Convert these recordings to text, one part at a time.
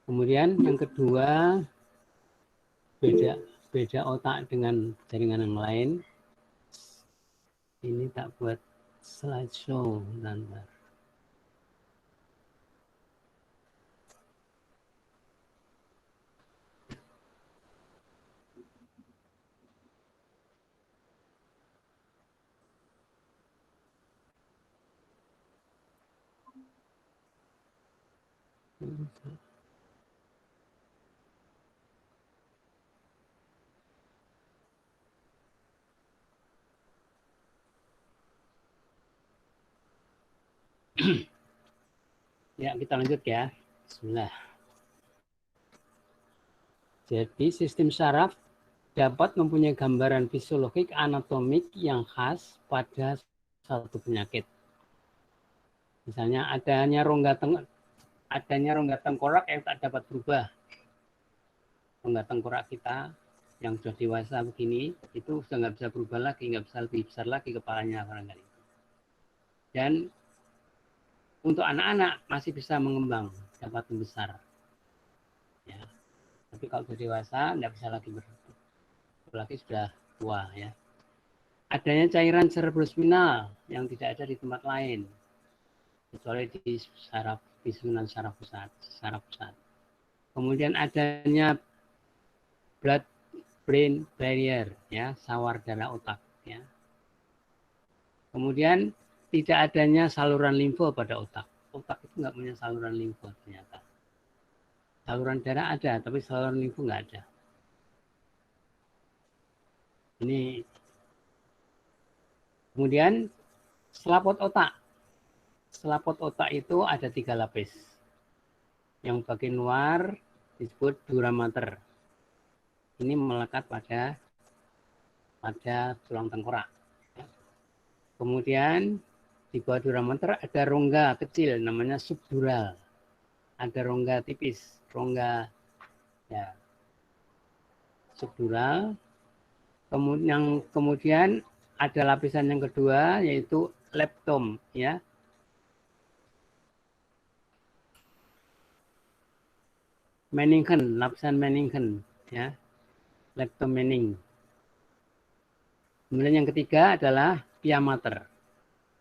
Kemudian yang kedua, beda otak dengan jaringan yang lain. Ini tak buat slideshow, bentar. Ya, kita lanjut ya. Bismillah. Jadi sistem saraf dapat mempunyai gambaran fisiologik anatomik yang khas pada satu penyakit. Misalnya adanya rongga tengkorak yang tak dapat berubah. Rongga tengkorak kita yang sudah dewasa begini itu sudah nggak bisa berubah lagi, nggak bisa lebih besar lagi kepalanya barangkali. Dan untuk anak-anak masih bisa mengembang, dapat membesar. Ya. Tapi kalau sudah dewasa nggak bisa lagi berubah, apalagi sudah tua ya. Adanya cairan cerebrospinal yang tidak ada di tempat lain kecuali di saraf, di susunan saraf pusat. Kemudian adanya blood brain barrier ya, sawar darah otak ya. Kemudian tidak adanya saluran limfo pada otak. Otak itu nggak punya saluran limfo ternyata. Saluran darah ada, tapi saluran limfo nggak ada. Ini kemudian selaput otak. Selaput otak itu ada 3 lapis. Yang bagian luar disebut dura mater. Ini melekat pada tulang tengkorak. Kemudian di bawah dura mater ada rongga kecil namanya subdural. Ada rongga tipis, rongga ya, subdural. Kemudian ada lapisan yang kedua yaitu leptom ya. Meningen, lapisan meningen ya. Leptom mening. Kemudian yang ketiga adalah pia mater.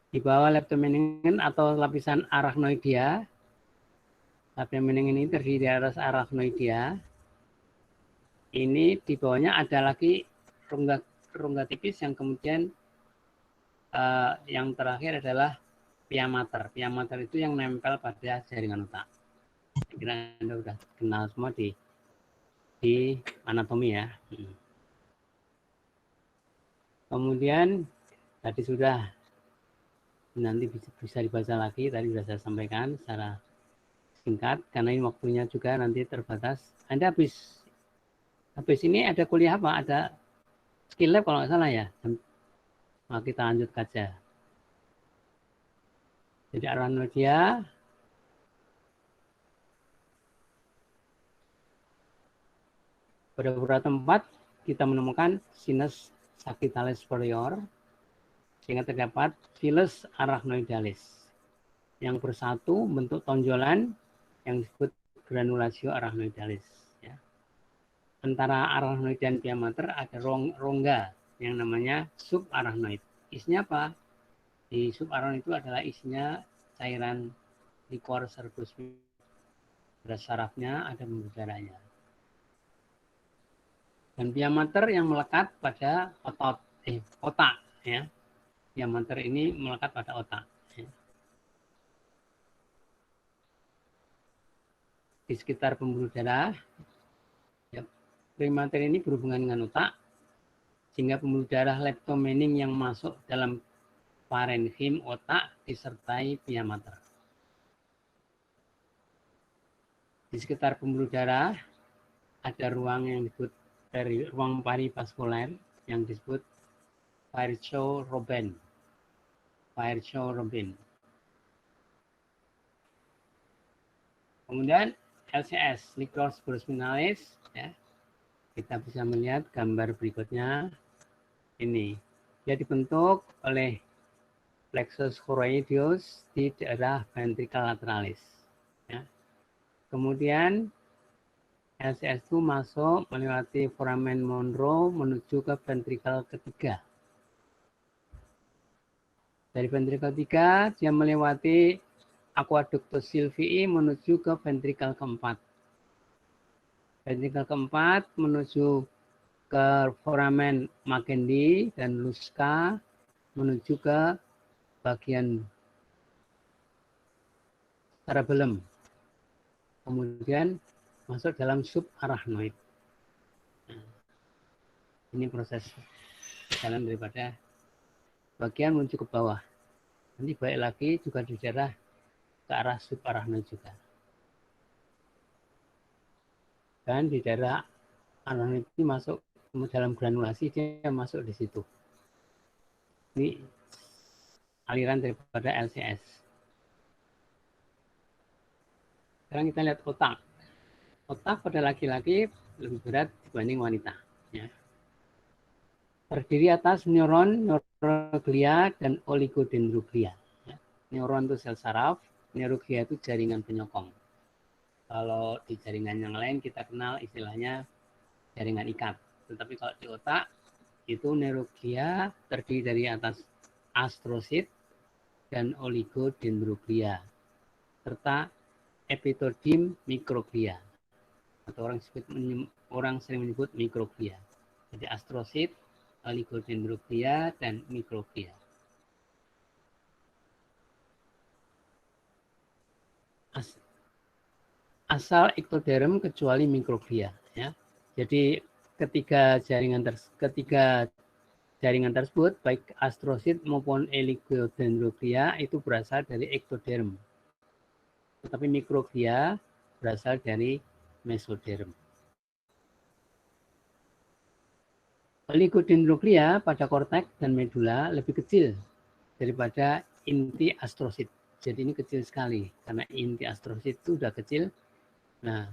Di bawah leptom meningen atau lapisan arachnoidea. Leptom meningen ini terdiri di atas arachnoidea. Ini di bawahnya ada lagi rongga tipis yang kemudian yang terakhir adalah pia mater. Pia mater itu yang nempel pada jaringan otak. Saya kira Anda sudah kenal semua di anatomi ya. Kemudian tadi sudah, nanti bisa dibaca lagi, tadi sudah saya sampaikan secara singkat karena ini waktunya juga nanti terbatas. Anda habis ini ada kuliah apa? Ada skill lab kalau nggak salah ya. Nah, kita lanjut saja. Jadi arachnoidea pada beberapa tempat kita menemukan sinus sagittalis superior sehingga terdapat filus arachnoidalis yang bersatu bentuk tonjolan yang disebut granulatio arachnoidalis. Ya. Antara arachnoid dan pia mater ada rongga yang namanya subarachnoid. Isinya apa? Di subarachnoid itu adalah isinya cairan liquor cerebrospinal. Pada sarafnya ada pembuluh darahnya. Dan pia mater yang melekat pada otak ya. Pia mater ini melekat pada otak. Ya. Di sekitar pembuluh darah, ya, pia mater ini berhubungan dengan otak, sehingga pembuluh darah leptomening yang masuk dalam parenkim otak disertai pia mater. Di sekitar pembuluh darah ada ruang yang disebut dari ruang perivaskuler yang disebut Virchow-Robin. Kemudian LCS, liquor cerebrospinalis, ya. Kita bisa melihat gambar berikutnya. Ini dia dibentuk oleh plexus choroideus di daerah ventricle lateralis. Ya. Kemudian LCS itu masuk melewati foramen Monroe menuju ke ventrikel ketiga. Dari ventrikel ketiga, dia melewati aqueductus sylvii menuju ke ventrikel keempat. Ventrikel keempat menuju ke foramen Magendie dan Luska menuju ke bagian cerebellum. Kemudian masuk dalam subarachnoid. Ini proses jalan daripada bagian menuju ke bawah. Nanti balik lagi juga di daerah ke arah subarachnoid juga. Dan di daerah arachnoid ini masuk dalam granulasi, dia masuk di situ. Ini aliran daripada LCS. Sekarang kita lihat otak. Otak pada laki-laki lebih berat dibanding wanita. Ya. Terdiri atas neuron, neuroglia, dan oligodendroglia. Ya. Neuron itu sel saraf, neuroglia itu jaringan penyokong. Kalau di jaringan yang lain kita kenal istilahnya jaringan ikat. Tetapi kalau di otak itu neuroglia terdiri dari atas astrosit dan oligodendroglia serta epitodim mikroglia atau orang sering menyebut mikroglia. Jadi astrosit, oligodendroglia, dan mikroglia. Asal ektoderm kecuali mikroglia. Ya. Jadi ketiga jaringan tersebut, baik astrosit maupun oligodendroglia itu berasal dari ektoderm. Tetapi mikroglia berasal dari mesoderm. Oligodendroglia pada korteks dan medula lebih kecil daripada inti astrosit. Jadi ini kecil sekali karena inti astrosit itu sudah kecil. Nah,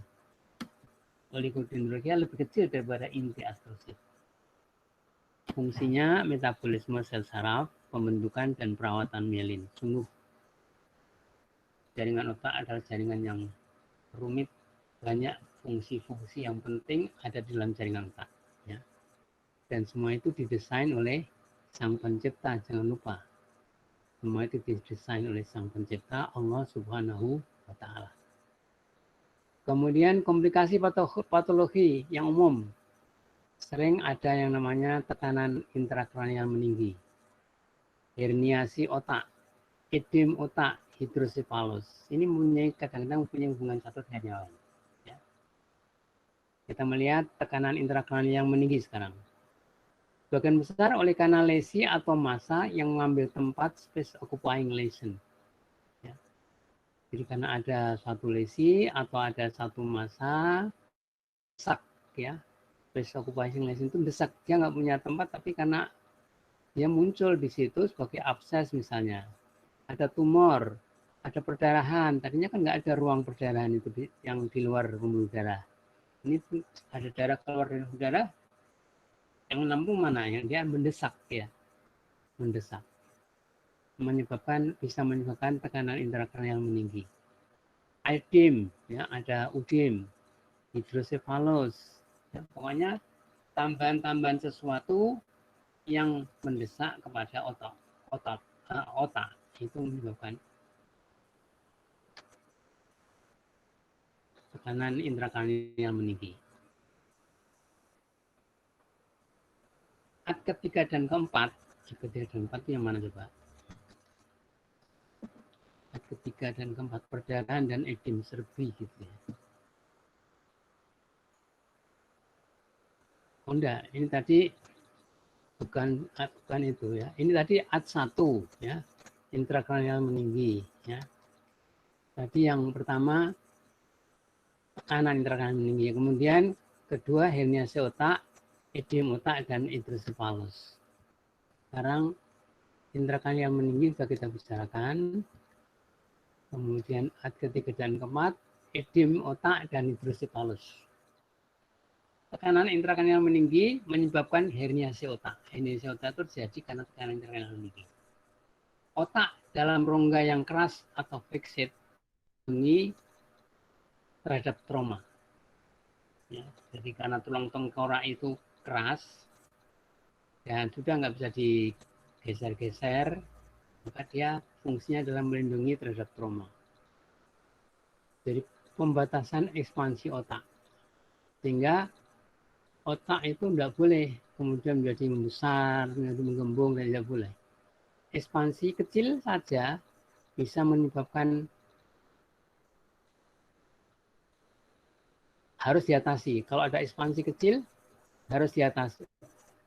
oligodendroglia lebih kecil daripada inti astrosit. Fungsinya metabolisme sel saraf, pembentukan dan perawatan mielin. Sungguh jaringan otak adalah jaringan yang rumit, banyak fungsi-fungsi yang penting ada di dalam jaringan otak. Ya. Dan semua itu didesain oleh Sang Pencipta, jangan lupa. Semua itu didesain oleh Sang Pencipta, Allah Subhanahu wa Ta'ala. Kemudian komplikasi patologi yang umum. Sering ada yang namanya tekanan intrakranial meninggi, herniasi otak, edem otak, hidrosefalus. Ini kadang-kadang punya hubungan satu dengan yang lain. Ya. Kita melihat tekanan intrakranial yang meninggi sekarang. Sebagian besar oleh karena lesi atau massa yang mengambil tempat space occupying lesion. Ya. Jadi karena ada satu lesi atau ada satu massa, desak ya. Space occupying lesion itu desak. Dia nggak punya tempat, tapi karena dia muncul di situ sebagai abses misalnya. Ada tumor, ada perdarahan. Tadinya kan nggak ada ruang perdarahan itu yang di luar pembuluh darah. Ini ada darah keluar dari pembuluh darah, yang menampung mana? Yang dia mendesak ya, mendesak, bisa menyebabkan tekanan intrakranial meninggi. Edem, ya ada udem, hidrosefalus, ya, pokoknya tambahan-tambahan sesuatu yang mendesak kepada otak itu menyebabkan tekanan intrakranial meninggi. Ketiga dan keempat itu yang mana coba? Ketiga dan keempat, perdarahan dan edem serbi gitu ya. Oh enggak, ini tadi bukan itu ya. Ini tadi AT1 ya, intrakranial meninggi ya. Tadi yang pertama tekanan intrakranial meninggi, kemudian kedua herniasi otak, edem otak dan hidrosefalus. Sekarang intrakranial meninggi sudah kita bicarakan. Kemudian ketiga dan keempat, edem otak dan hidrosefalus. Tekanan intrakranial meninggi menyebabkan herniasi otak. Herniasi otak itu terjadi karena tekanan intrakranial meninggi. Otak dalam rongga yang keras atau fixate terhadap trauma. Ya, jadi karena tulang tengkorak itu keras dan sudah nggak bisa digeser-geser, maka dia fungsinya adalah melindungi terhadap trauma. Jadi pembatasan ekspansi otak, sehingga otak itu tidak boleh kemudian menjadi membesar, menjadi menggembung, dan tidak boleh. Ekspansi kecil saja bisa menyebabkan harus diatasi. Kalau ada ekspansi kecil harus diatasi,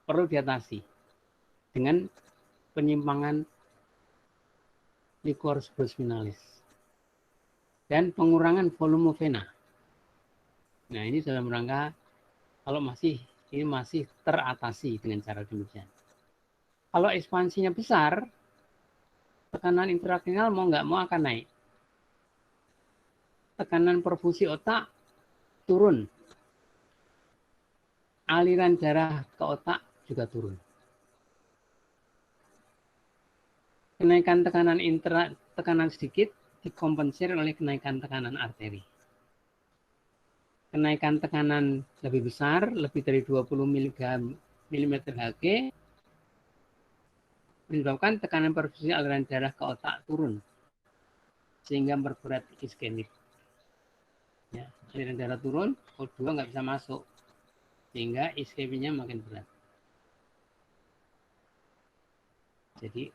perlu diatasi dengan penyimpangan liquor supraspinalis dan pengurangan volume vena. Nah, ini dalam rangka kalau ini masih teratasi dengan cara demikian. Kalau ekspansinya besar, tekanan intrakranial mau nggak mau akan naik. Tekanan perfusi otak turun. Aliran darah ke otak juga turun. Kenaikan tekanan sedikit dikompensir oleh kenaikan tekanan arteri. Kenaikan tekanan lebih besar, lebih dari 20 mm Hg, menyebabkan tekanan perfusi aliran darah ke otak turun, sehingga memperberat iskemik. Ya, aliran darah turun, O2 nggak bisa masuk, sehingga iskemiknya makin berat. Jadi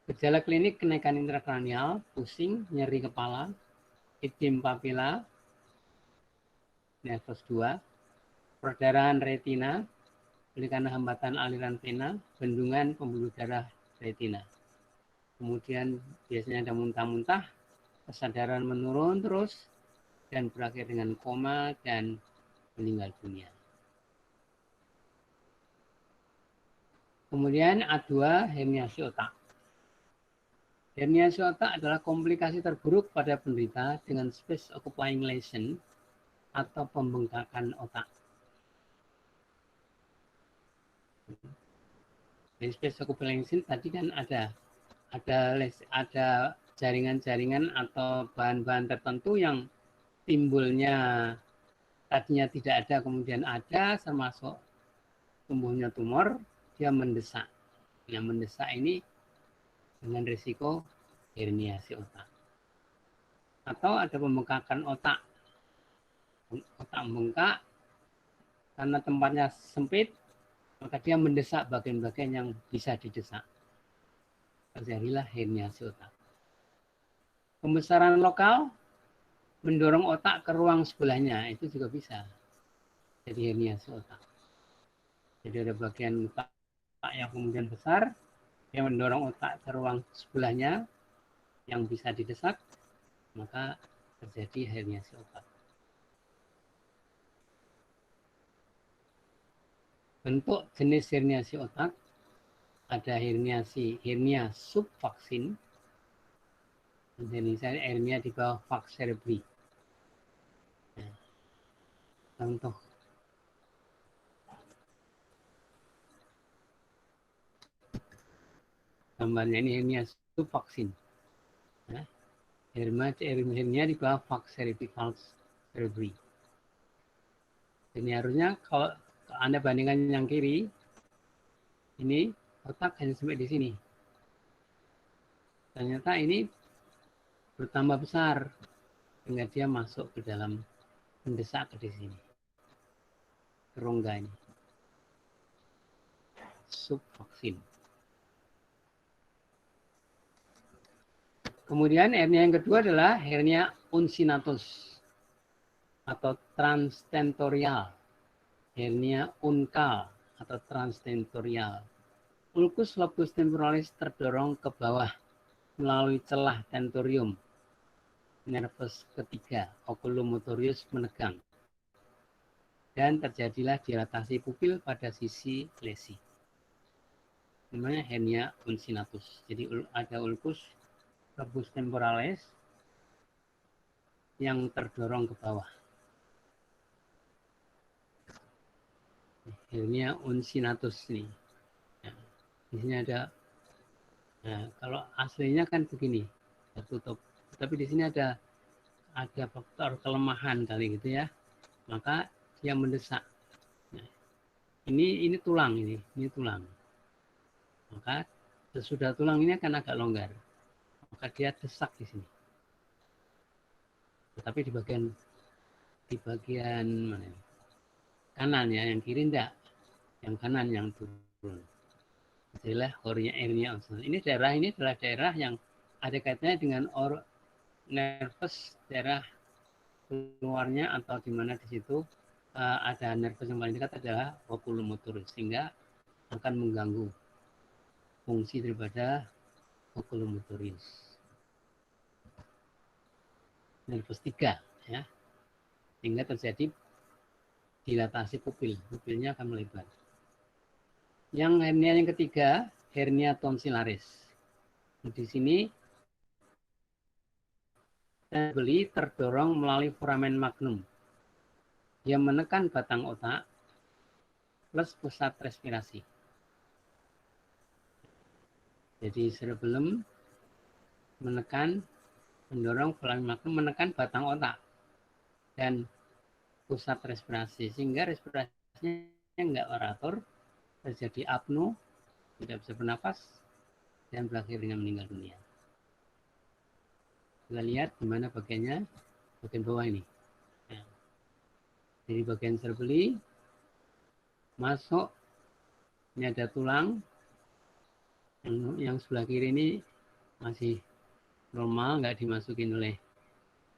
gejala klinik kenaikan intrakranial, pusing, nyeri kepala, edem papila, nervus 2, perdarahan retina, oleh karena hambatan aliran vena, bendungan pembuluh darah retina. Kemudian biasanya ada muntah-muntah, kesadaran menurun terus, dan berakhir dengan koma dan meninggal dunia. Kemudian A2, herniasi otak. Herniasi otak adalah komplikasi terburuk pada penderita dengan space occupying lesion atau pembengkakan otak. Di space occupying lesion tadi kan ada jaringan-jaringan atau bahan-bahan tertentu yang timbulnya tadinya tidak ada kemudian ada, termasuk tumbuhnya tumor, dia mendesak. Yang mendesak ini dengan risiko herniasi otak. Atau ada pembengkakan otak. Otak membengkak karena tempatnya sempit, maka dia mendesak bagian-bagian yang bisa didesak. Terjadilah herniasi otak. Pembesaran lokal mendorong otak ke ruang sebelahnya, itu juga bisa jadi herniasi otak. Jadi ada bagian otak yang kemudian besar, yang mendorong otak ke ruang sebelahnya yang bisa didesak, maka terjadi herniasi otak. Bentuk jenis herniasi otak ada hernia subvaksin, hernia di bawah vaks cerebri. Nah, contoh gambarnya ini hernia subvaksin. Nah, hernia di bawah vaks cerebri. Ini harusnya kalau Anda bandingkan yang kiri, ini otak hanya sampai di sini. Ternyata ini bertambah besar sehingga dia masuk ke dalam mendesak ke sini. Rongga ini. Subvaksin. Kemudian hernia yang kedua adalah hernia uncinatus atau transtentorial. Hernia unkal atau transtentorial. Ulcus lobus temporalis terdorong ke bawah melalui celah tentorium. Nervus ketiga, oculomotorius menegang. Dan terjadilah dilatasi pupil pada sisi lesi. Namanya hernia uncinatus. Jadi ada ulcus lobus temporalis yang terdorong ke bawah. Hernia uncinatus ini. Nah, di sini ada. Nah, kalau aslinya kan begini, tertutup. Tapi di sini ada faktor kelemahan kali gitu ya. Maka yang mendesak. Nah, ini tulang ini tulang. Maka sesudah tulang ini akan agak longgar. Maka dia desak di sini. Tetapi di bagian mana? Kanan ya, yang kiri enggak. Yang kanan yang turun. Adalah hernia. Ini adalah daerah yang ada kaitannya dengan nervus, daerah keluarnya atau di mana di situ ada nervus yang paling dekat adalah oculomotoris, sehingga akan mengganggu fungsi daripada oculomotoris. Nervus 3 ya, sehingga terjadi dilatasi pupilnya akan melebar. Yang hernia yang ketiga, hernia tonsillaris. Di sini beli terdorong melalui foramen magnum yang menekan batang otak plus pusat respirasi. Jadi cerebellum mendorong foramen magnum menekan batang otak dan pusat respirasi, sehingga respirasinya enggak teratur, terjadi apno, tidak bisa bernafas, dan berakhir dengan meninggal dunia. Kita lihat di mana bagiannya, bagian bawah ini. Nah, dari bagian cerebelli masuk, ini ada tulang, yang sebelah kiri ini masih normal, nggak dimasukin oleh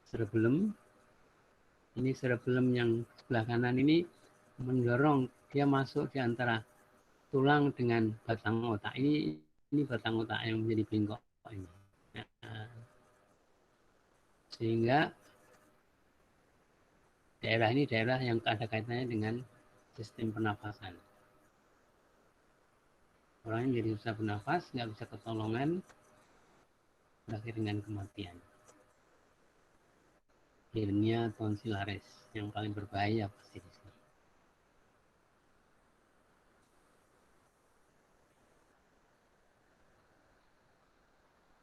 cerebellum. Ini cerebellum yang sebelah kanan ini mendorong dia masuk di antara tulang dengan batang otak. Ini batang otak yang menjadi bengkok ini. Nah, sehingga daerah ini daerah yang ada kaitannya dengan sistem pernafasan. Orang yang jadi susah bernafas, nggak bisa ketolongan, berakhir dengan kematian. Hernia tonsillaris yang paling berbahaya pasti di sini.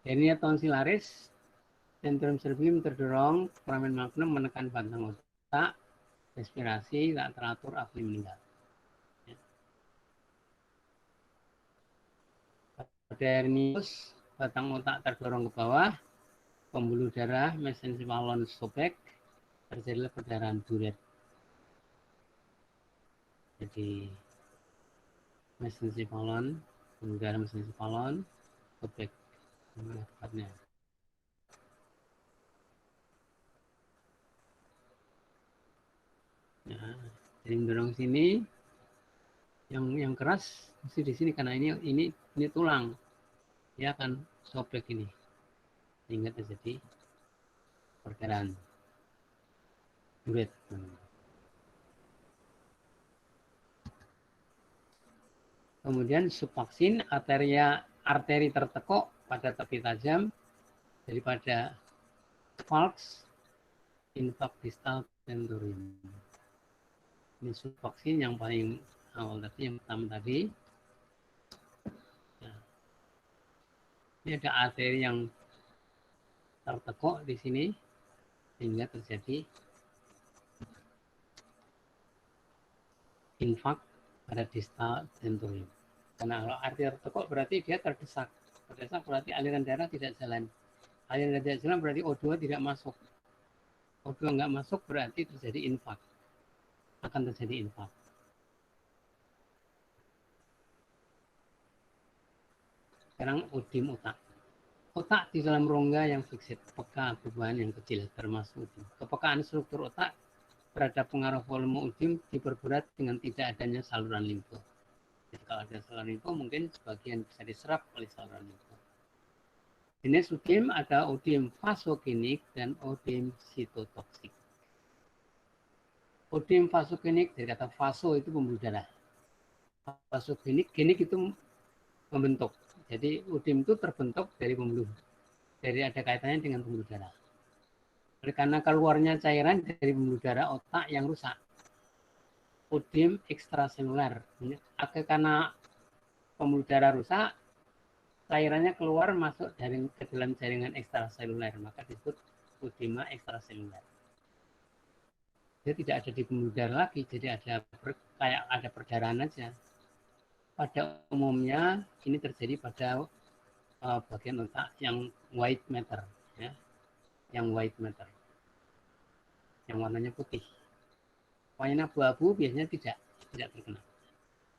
Hernia tonsillaris, sentrum cerebellum terdorong, foramen magnum menekan batang otak, respirasi tak teratur, akhirnya meninggal. Pada hernius, batang otak terdorong ke bawah, pembuluh darah mesencephalon sobek, terjadilah perdarahan duret. Jadi mesencephalon, pembuluh darah mesencephalon sobek, mana tepatnya? Nah, jadi mendorong sini, yang keras mesti di sini karena ini tulang, dia akan sobek ini, sehingga terjadi perdarahan duret. Kemudian subvaksin, arteri tertekuk pada tepi tajam daripada valgus infark distal tentorium. Ini subvaksin yang paling awal tadi, yang pertama tadi. Nah, ini ada arteri yang tertekuk di sini sehingga terjadi infark pada distal tentorium. Karena kalau arteri tertekuk berarti dia terdesak. Terdesak berarti aliran darah tidak jalan. Aliran darah tidak jalan berarti O2 tidak masuk. O2 nggak masuk berarti terjadi infark. Akan terjadi infark. Sekarang udim otak. Otak di dalam rongga yang fiksit, peka beban yang kecil termasuk udim. Kepekaan struktur otak terhadap pengaruh volume udim diperberat dengan tidak adanya saluran limfe. Jadi kalau ada saluran limfe mungkin sebagian bisa diserap oleh saluran limfe. Jenis udim ada udim vasogenik dan udim sitotoksik. Udim vasogenik dari kata vaso itu pembuluh darah. Vasogenik, genik itu membentuk. Jadi udim itu terbentuk dari ada kaitannya dengan pembuluh darah. Oleh karena keluarnya cairan dari pembuluh darah otak yang rusak, udim ekstraseluler. Karena pembuluh darah rusak, cairannya keluar masuk ke dalam jaringan ekstraseluler, maka disebut udema ekstraseluler. Dia tidak ada di pembuluh darah lagi, jadi kayak ada perdarahan aja. Pada umumnya ini terjadi pada bagian otak yang white matter, ya, yang white matter, yang warnanya putih. Warna abu-abu biasanya tidak terkena.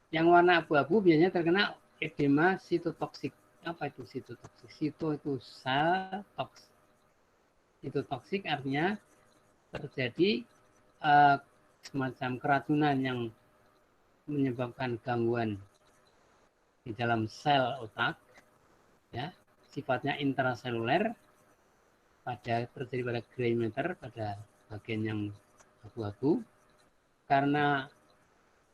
Yang warna abu-abu biasanya terkena edema sitotoksik. Apa itu sitotoksik? Sito itu sel, toks. Sitotoksik artinya terjadi semacam keracunan yang menyebabkan gangguan di dalam sel otak, ya, sifatnya intraseluler, terjadi pada gray matter, pada bagian yang abu-abu, karena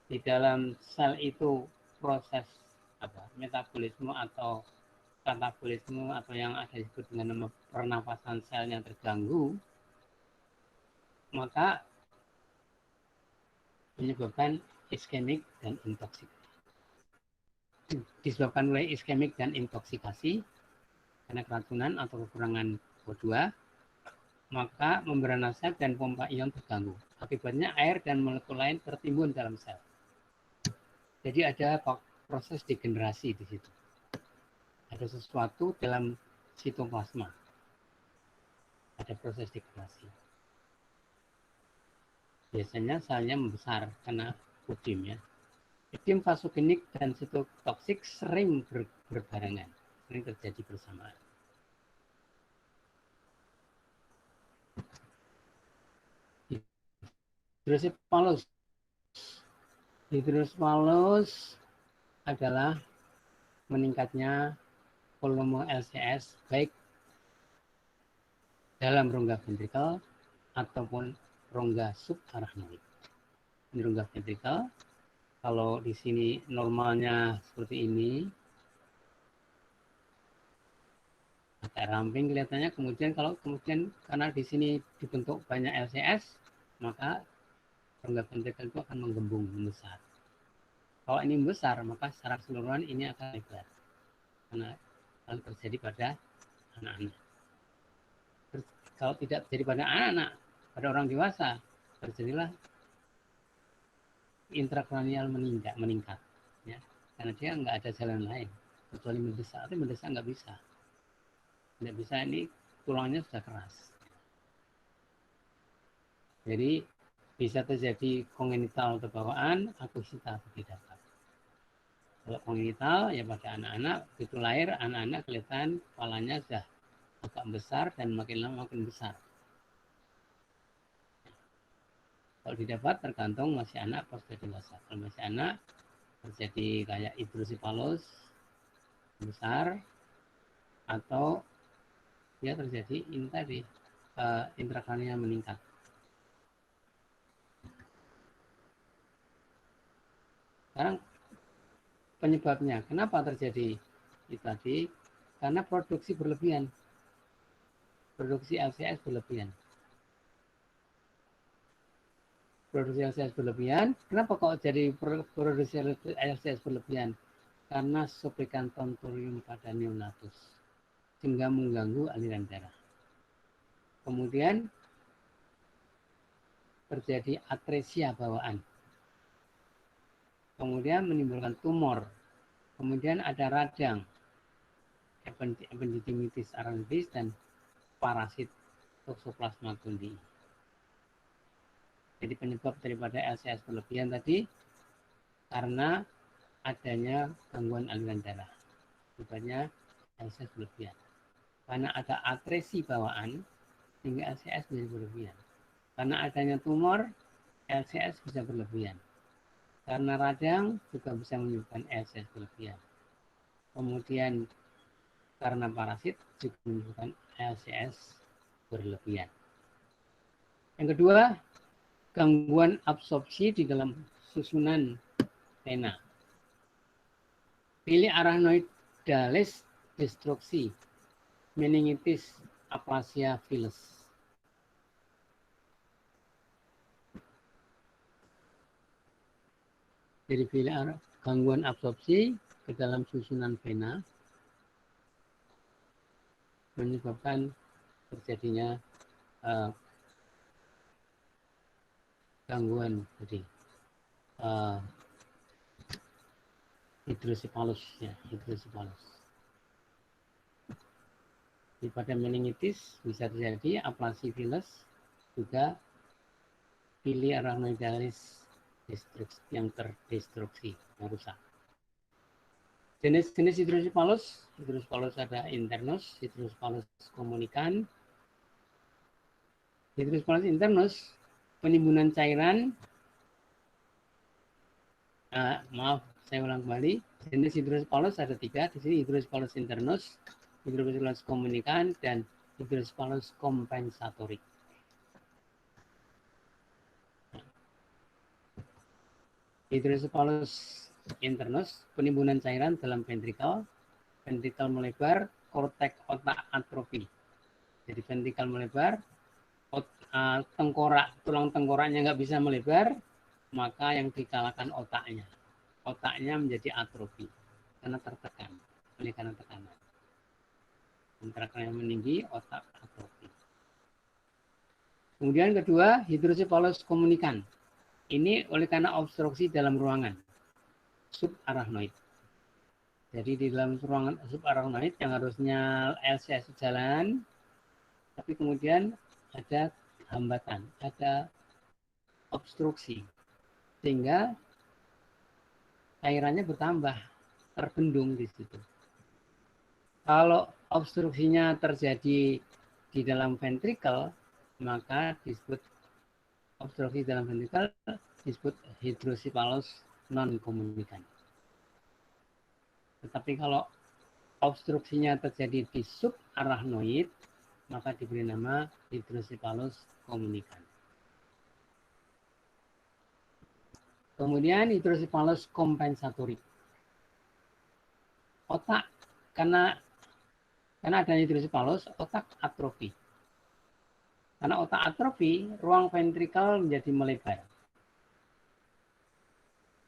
di dalam sel itu proses metabolisme atau katabolisme atau yang ada disebut dengan nama pernapasan selnya terganggu, maka menyebabkan iskemik dan intoksikasi. Disebabkan oleh iskemik dan intoksikasi karena keracunan atau kekurangan O2, maka membran sel dan pompa ion terganggu. Akibatnya air dan molekul lain tertimbun dalam sel. Jadi ada proses degenerasi di situ. Ada sesuatu dalam sitoplasma. Ada proses degenerasi. Biasanya selnya membesar karena ödem, ya. Ödem vasogenik dan sitotoksik sering berbarengan, sering terjadi bersamaan. Hidrosipalus. Hidrosipalus adalah meningkatnya volume LCS baik dalam rongga ventrikel ataupun rongga subarachnoid. Ini rongga ventrikel. Kalau di sini normalnya seperti ini, agak ramping kelihatannya. Kemudian karena di sini dibentuk banyak LCS, maka rongga ventrikel itu akan menggembung, membesar. Kalau ini membesar, maka secara keseluruhan ini akan lebar. Karena hal terjadi pada anak-anak. Kalau tidak terjadi pada anak-anak, pada orang dewasa, terjadilah intrakranial meningkat, ya, karena dia nggak ada jalan lain kecuali mendesak. Tapi mendesak nggak bisa, ini tulangnya sudah keras. Jadi bisa terjadi kongenital atau bawaan, akusita atau tidak. Kalau kongenital ya pada anak-anak begitu lahir, anak-anak kelihatan kepalanya sudah agak besar dan makin lama makin besar. Kalau didapat tergantung masih anak atau sudah dewasa. Kalau masih anak terjadi kayak hidrosipalus besar, atau dia terjadi ini tadi intrakranial meningkat. Sekarang penyebabnya kenapa terjadi itu tadi? Karena produksi berlebihan, produksi LCS berlebihan. Produksi LCS berlebihan. Kenapa kok jadi produksi LCS berlebihan? Karena suntikan tonsurium pada neonatus sehingga mengganggu aliran darah. Kemudian terjadi atresia bawaan. Kemudian menimbulkan tumor. Kemudian ada radang, ependidymitis arachnoides dan parasit toxoplasma gondii. Jadi penyebab daripada LCS berlebihan tadi karena adanya gangguan aliran darah. Sebabnya LCS berlebihan. Karena ada atresi bawaan sehingga LCS menjadi berlebihan. Karena adanya tumor, LCS bisa berlebihan. Karena radang juga bisa menyebabkan LCS berlebihan. Kemudian karena parasit juga menyebabkan LCS berlebihan. Yang kedua, gangguan absorpsi di dalam susunan vena. Pilih arachnoidalis destruksi, meningitis, aplasia filus. Jadi pilih gangguan absorpsi ke dalam susunan vena menyebabkan terjadinya gangguan jadi hidrosipalus ya, hidrosipalus. Pada meningitis bisa terjadi aplasia pilus, juga pili arachnoidalis yang terdestruksi, yang rusak. Jenis-jenis hidrosipalus ada internus, hidrosipalus communicans. Hidrosipalus internus, penimbunan cairan, maaf, saya ulang kembali. Jenis hidrosipalus ada 3, di sini hidrosipalus internus, hidrosipalus communicans, dan hidrosipalus compensatorik. Hidrosipalus internus, penimbunan cairan dalam ventrikel melebar, korteks otak atrofi. Jadi ventrikel melebar, tulang tengkoraknya nggak bisa melebar, maka yang dikalahkan otaknya. Otaknya menjadi atrofi karena tertekan, karena tekanan. Tekanan meninggi, otak atrofi. Kemudian kedua, hidrosipalus communicans. Ini oleh karena obstruksi dalam ruangan subarachnoid. Jadi di dalam ruangan subarachnoid yang harusnya LCS jalan, tapi kemudian ada hambatan, ada obstruksi, sehingga cairannya bertambah, terbendung di situ. Kalau obstruksinya terjadi di dalam ventrikel, maka disebut obstruksi dalam ventrikel disebut hidrosipalus non communicans. Tetapi kalau obstruksinya terjadi di subarachnoid, maka diberi nama hidrosipalus communicans. Kemudian hidrosipalus compensatorik. Otak, karena adanya hidrosipalus, otak atrofi. Karena otak atrofi, ruang ventrikel menjadi melebar.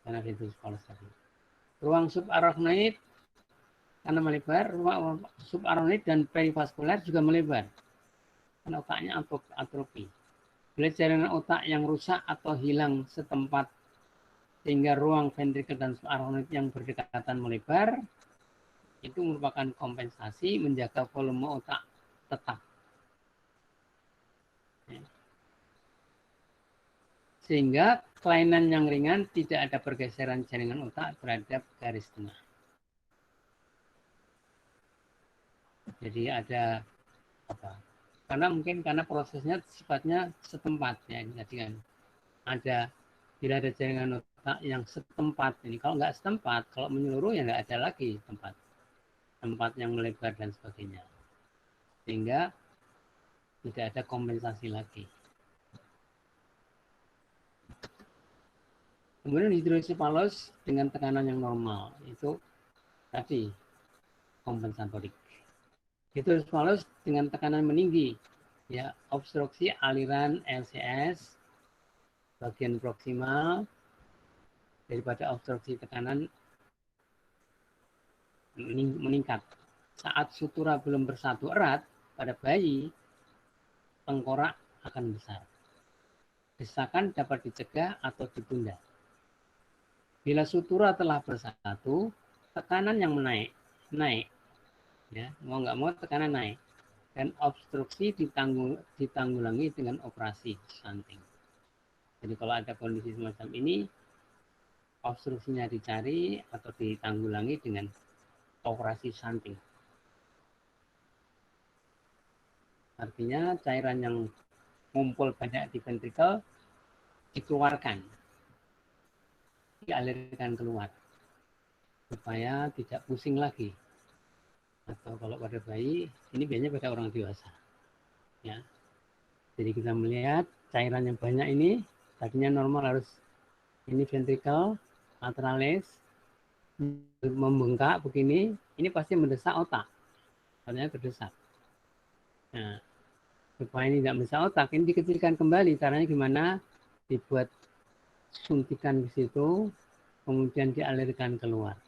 Karena hidrosipalus tadi. Ruang subarachnoid karena melebar, ruang subarachnoid dan perivaskuler juga melebar. Karena otaknya atrofi. Bila jaringan otak yang rusak atau hilang setempat sehingga ruang ventrikel dan subarachnoid yang berdekatan melebar, itu merupakan kompensasi menjaga volume otak tetap. Sehingga kelainan yang ringan tidak ada pergeseran jaringan otak terhadap garis tengah. Jadi ada apa? Karena prosesnya sifatnya setempat ya, jadi kan ada bila ada jaringan otak yang setempat ini, kalau nggak setempat, kalau menyeluruh ya nggak ada lagi tempat yang melebar dan sebagainya, sehingga tidak ada kompensasi lagi. Kemudian hidrosipalus dengan tekanan yang normal itu tadi kompensatorik. Hidrosipalus dengan tekanan meninggi, ya obstruksi aliran LCS bagian proksimal daripada obstruksi tekanan meningkat. Saat sutura belum bersatu erat pada bayi, tengkorak akan besar. Desakan dapat dicegah atau ditunda. Bila sutura telah bersatu, tekanan yang naik, ya mau nggak mau tekanan naik, dan obstruksi ditanggulangi dengan operasi shunting. Jadi kalau ada kondisi semacam ini, obstruksinya dicari atau ditanggulangi dengan operasi shunting. Artinya cairan yang ngumpul banyak di ventrikel dikeluarkan, dialirkan keluar supaya tidak pusing lagi. Atau kalau pada bayi, ini biasanya pada orang dewasa. Ya. Jadi kita melihat cairan yang banyak ini, tadinya normal harus ini ventrikel laterales membengkak begini, ini pasti mendesak otak. Artinya terdesak. Nah, supaya ini tidak mendesak otak, ini dikecilkan kembali. Caranya gimana? Dibuat suntikan ke situ, kemudian dialirkan keluar.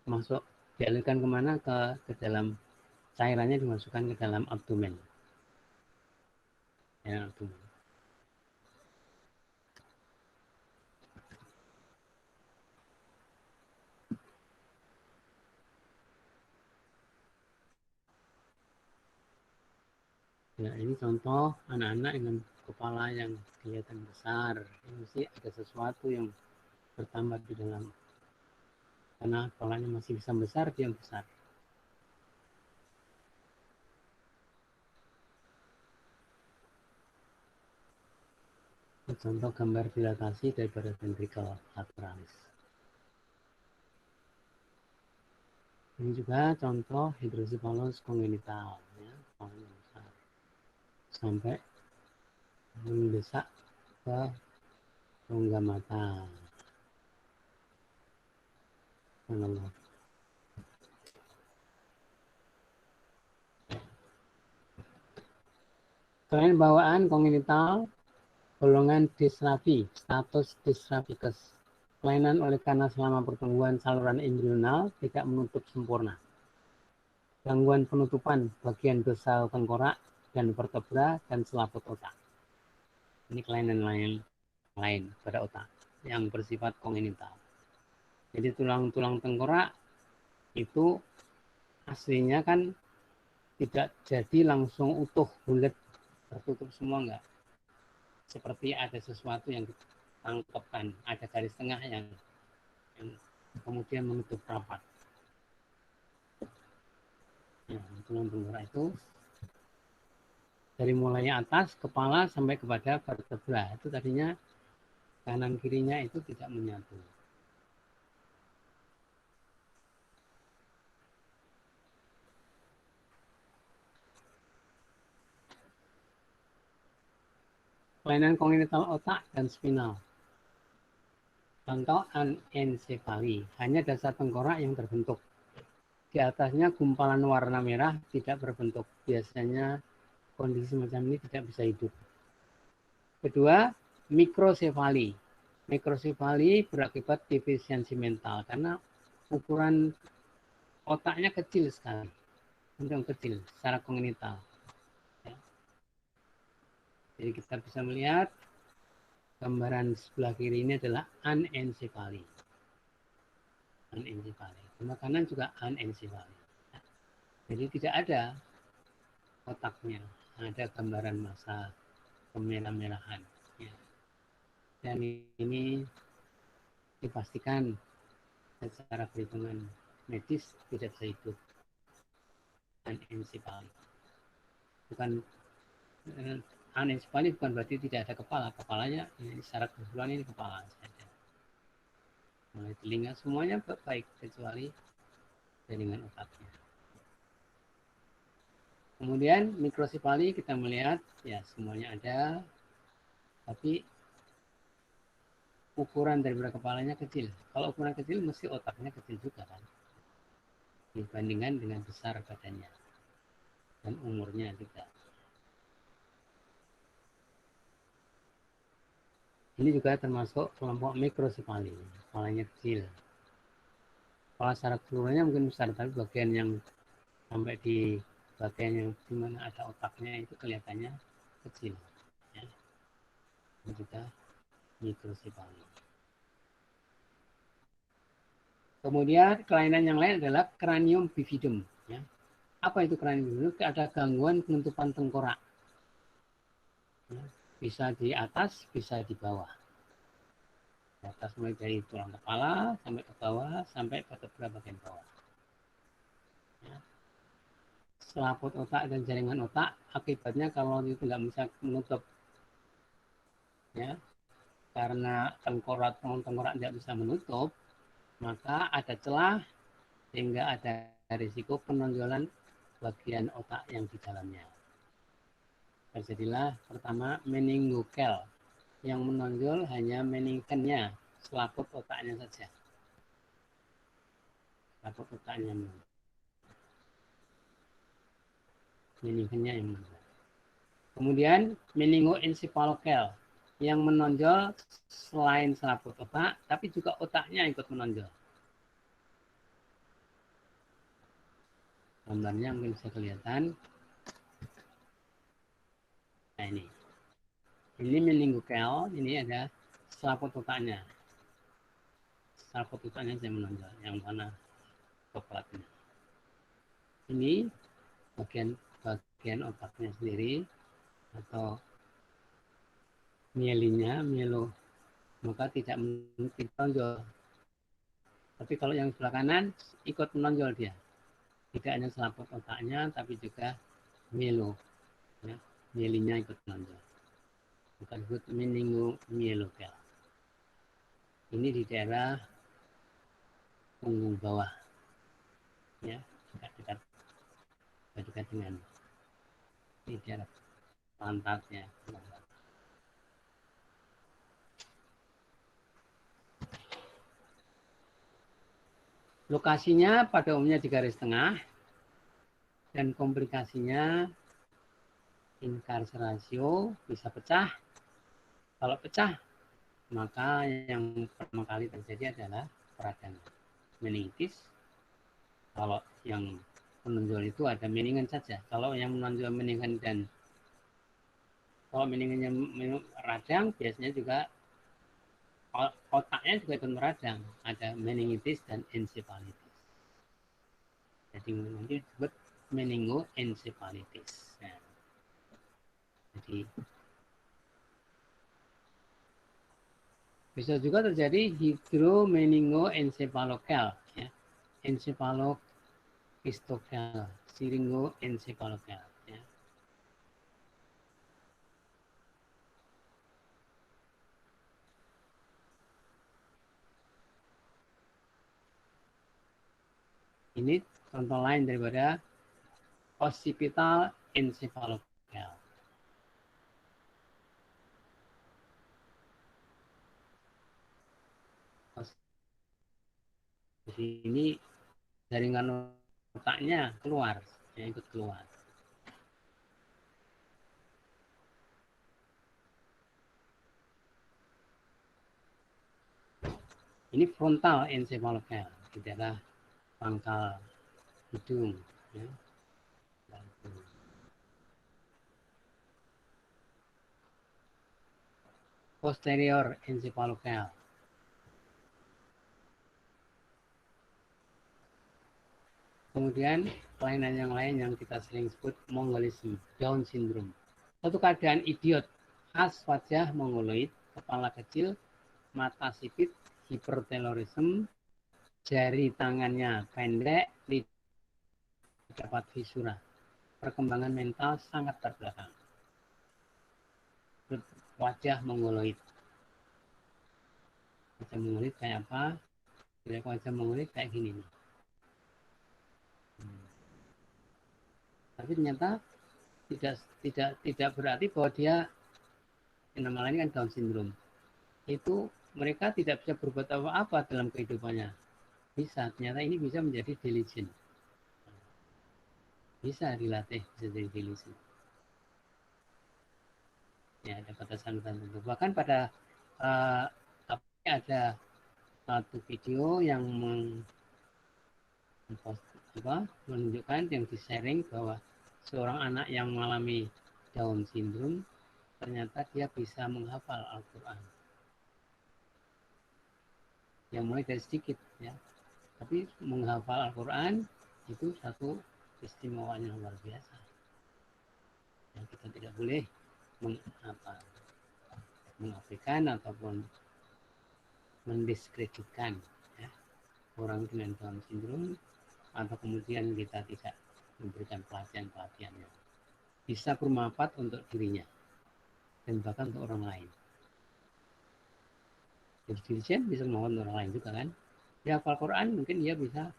Masuk, dialirkan kemana? Ke dalam, cairannya dimasukkan ke dalam abdomen. Ya, abdomen. Ya, ini contoh anak-anak dengan kepala yang kelihatan besar. Ini mesti ada sesuatu yang bertambah di dalam. Karena kepalanya masih bisa besar, dia besar. Contoh gambar dilatasi daripada ventricle lateralis. Ini juga contoh hidrosipalus congenital, ya, kepalanya besar sampai mendesak ke rongga mata. Selain bawaan kongenital, golongan disrafi, status disrafikus, kelainan oleh karena selama pertumbuhan saluran embrional tidak menutup sempurna. Gangguan penutupan bagian dorsal tengkorak dan vertebra dan selaput otak. Ini kelainan lain pada otak yang bersifat kongenital. Jadi tulang-tulang tengkorak itu aslinya kan tidak jadi langsung utuh, bulat, tertutup semua enggak. Seperti ada sesuatu yang ditangkapkan, ada garis tengah yang kemudian menutup rapat. Ya, tulang tengkorak itu dari mulai atas kepala sampai kepada vertebra itu tadinya kanan kirinya itu tidak menyatu. Kelainan kongenital otak dan spinal. Contoh anencefali, hanya dasar tengkorak yang terbentuk. Di atasnya gumpalan warna merah tidak berbentuk. Biasanya kondisi semacam ini tidak bisa hidup. Kedua, mikrosefali. Mikrosefali berakibat defisiensi mental karena ukuran otaknya kecil sekali, cenderung kecil secara kongenital. Ya. Jadi kita bisa melihat gambaran sebelah kiri ini adalah anencefali. Anencefali. Sebelah kanan juga anencefali. Jadi tidak ada otaknya, ada gambaran massa kemerah-merahan. Ya. Dan ini dipastikan secara perhitungan medis tidak bisa hidup. Anencefali. Bukan anencefali bukan berarti tidak ada kepala. Kepalanya ini secara keseluruhan ini kepala saja. Mulai telinga semuanya baik kecuali jaringan otaknya. Kemudian mikrosefali kita melihat ya semuanya ada, tapi ukuran dari kepalanya kecil. Kalau ukuran kecil mesti otaknya kecil juga kan, dibandingkan dengan besar badannya dan umurnya juga. Ini juga termasuk kelompok mikrosefali, kepalanya kecil. Kepala secara keseluruhannya mungkin besar, tapi bagian yang sampai di bagian yang dimana ada otaknya itu kelihatannya kecil. Ya. Ini juga mikrosefali. Kemudian kelainan yang lain adalah cranium bifidum. Ya. Apa itu cranium bifidum? Ada gangguan penutupan tengkorak. Ya. Bisa di atas, bisa di bawah. Di atas mulai dari tulang kepala sampai ke bawah, sampai vertebra bagian bawah. Ya. Selaput otak dan jaringan otak, akibatnya kalau itu nggak bisa menutup, ya, karena tengkorak tidak bisa menutup, maka ada celah sehingga ada risiko penonjolan bagian otak yang di dalamnya. Terjadilah pertama meningokel, yang menonjol hanya meningennya, selaput otaknya saja. Selaput otaknya meningennya yang menonjol. Kemudian meningoencephalokel, yang menonjol selain selaput otak, tapi juga otaknya ikut menonjol. Gambarnya mungkin bisa kelihatan. Nah ini meningokel, ini ada selaput otaknya. Selaput otaknya saya menonjol, yang mana coklatnya. Ini bagian bagian otaknya sendiri atau mielinnya, mielo, maka tidak menonjol. Tapi kalau yang sebelah kanan ikut menonjol dia. Tidak hanya selaput otaknya, tapi juga mielo, ya, mielinnya ikut menonjol. Bukan disebut meningomielokel. Ini di daerah punggung bawah, ya, dekat dengan di daerah pantatnya. Lokasinya pada umumnya di garis tengah dan komplikasinya inkarserasio bisa pecah. Kalau pecah, maka yang pertama kali terjadi adalah peradangan meningitis. Kalau yang menonjol itu ada meningan saja. Kalau yang menonjol meningan dan kalau meningannya radang, biasanya juga otaknya juga ikut meradang. Ada meningitis dan encephalitis. Jadi nanti disebut meningoencephalitis. Nah, jadi bisa juga terjadi hidromeningoencephalokel, ya. Encephalokistokel, syringoencephalokel, ya. Ini contoh lain daripada occipital encephalokel. Di sini jaringan otaknya keluar, ya, ikut keluar. Ini frontal encephalokel, di daerah pangkal hidung, ya. Posterior encephalokel. Kemudian kelainan yang lain yang kita sering sebut Mongolism, Down syndrome. Satu keadaan idiot khas wajah mongoloid, kepala kecil, mata sipit, hipertelorisme, jari tangannya pendek, tidak dapat visura. Perkembangan mental sangat terbelakang. Wajah mongoloid. Wajah mongoloid kayak apa? Wajah mongoloid kayak gini nih. Tapi ternyata tidak berarti bahwa dia yang nama lain kan Down syndrome. Itu mereka tidak bisa berbuat apa-apa dalam kehidupannya. Bisa, ternyata ini bisa menjadi diligent. Bisa dilatih, bisa jadi diligent. Ya, ada batasan tertentu. Bahkan pada ada satu video yang menunjukkan yang di-sharing bahwa seorang anak yang mengalami Down syndrome ternyata dia bisa menghafal Al-Quran. Yang mulai dari sedikit, ya. Tapi menghafal Al-Quran itu satu istimewaan yang luar biasa. Yang kita tidak boleh mengaplikan ataupun mendiskreditkan, ya, orang dengan Down syndrome, atau kemudian kita tidak memberikan pelatihan-pelatihan yang bisa bermanfaat untuk dirinya dan bahkan untuk orang lain. Jadi dirjen bisa membangun orang lain juga kan. Dia hafal Quran, mungkin dia bisa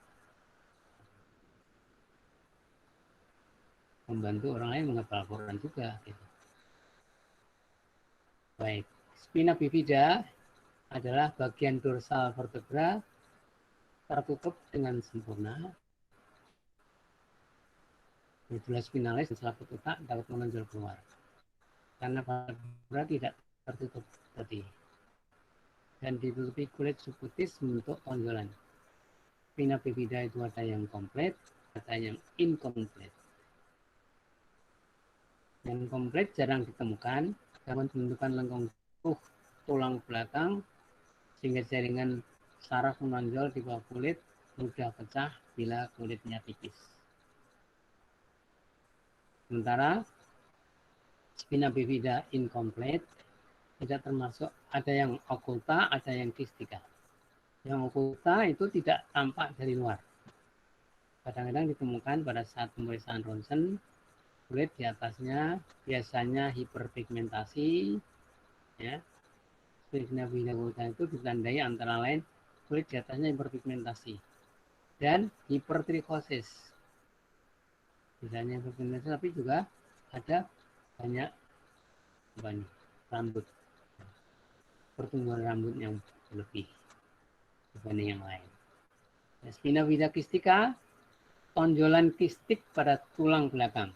membantu orang lain menghafal Quran juga. Gitu. Baik, spina bifida adalah bagian dorsal vertebra tertutup dengan sempurna. Medula spinalis dan selaput otak dapat menonjol keluar. Karena vertebra tidak tertutup tadi. Dan ditutupi kulit subkutis membentuk tonjolan. Spina bifida itu ada yang komplit, ada yang inkomplit. Yang komplit jarang ditemukan, karena pembentukan lengkung tulang belakang, sehingga jaringan saraf menonjol di bawah kulit mudah pecah bila kulitnya tipis. Sementara spina bifida incomplete tidak termasuk, ada yang okulta, ada yang kistika. Yang okulta itu tidak tampak dari luar. Kadang-kadang ditemukan pada saat pemeriksaan ronsen, kulit di atasnya biasanya hiperpigmentasi, ya. Spina bifida okulta itu ditandai antara lain kulit di atasnya hiperpigmentasi dan hipertrikosis. Misalnya hiperpigmentasi, tapi juga ada banyak rambut, pertumbuhan rambut yang lebih dibanding yang lain. Spina bifida kistika, tonjolan kistik pada tulang belakang.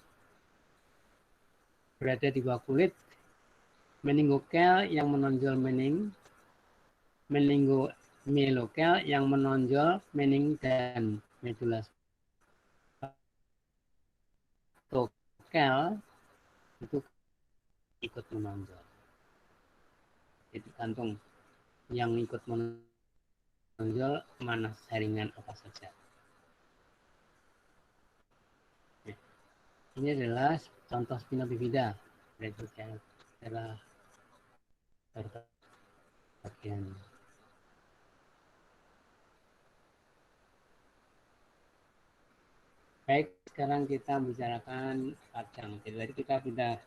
Berada di bawah kulit, meningokel yang menonjol meningomelokel yang menonjol mening dan medula spatokel itu ikut menonjol. Jadi kantung yang ikut menonjol mana jaringan apa saja. Ini adalah contoh spina bifida. Berikutnya adalah bagian. Baik, sekarang kita bicarakan radang. Jadi kita sudah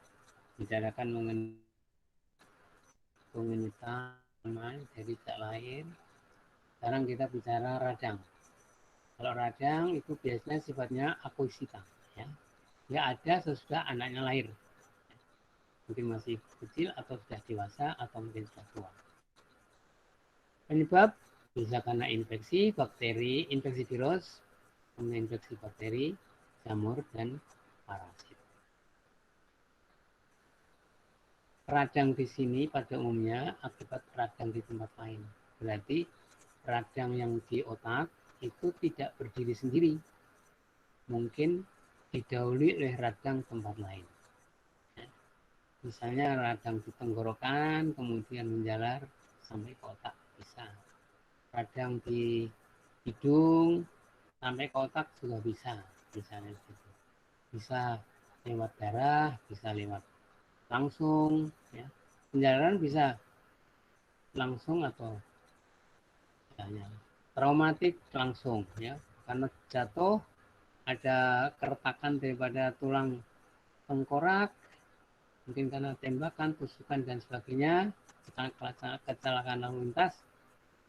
bicarakan mengenai utama dari tak lain. Sekarang kita bicara radang. Kalau radang itu biasanya sifatnya akuisita, ya. Dia ada sesudah anaknya lahir. Mungkin masih kecil atau sudah dewasa atau mungkin sudah tua. Penyebab bisa karena infeksi bakteri, infeksi virus, infeksi bakteri, jamur, dan parasit. Radang di sini pada umumnya akibat radang di tempat lain. Berarti radang yang di otak itu tidak berdiri sendiri. Mungkin didahului oleh radang tempat lain. Misalnya radang di tenggorokan, kemudian menjalar sampai ke otak, bisa. Radang di hidung sampai ke otak juga bisa, misalnya gitu. Bisa lewat darah, bisa lewat langsung, ya. Penjalanan bisa langsung atau misalnya traumatik langsung, ya, karena jatuh ada keretakan daripada tulang tengkorak, mungkin karena tembakan, tusukan dan sebagainya, kecelakaan lalu lintas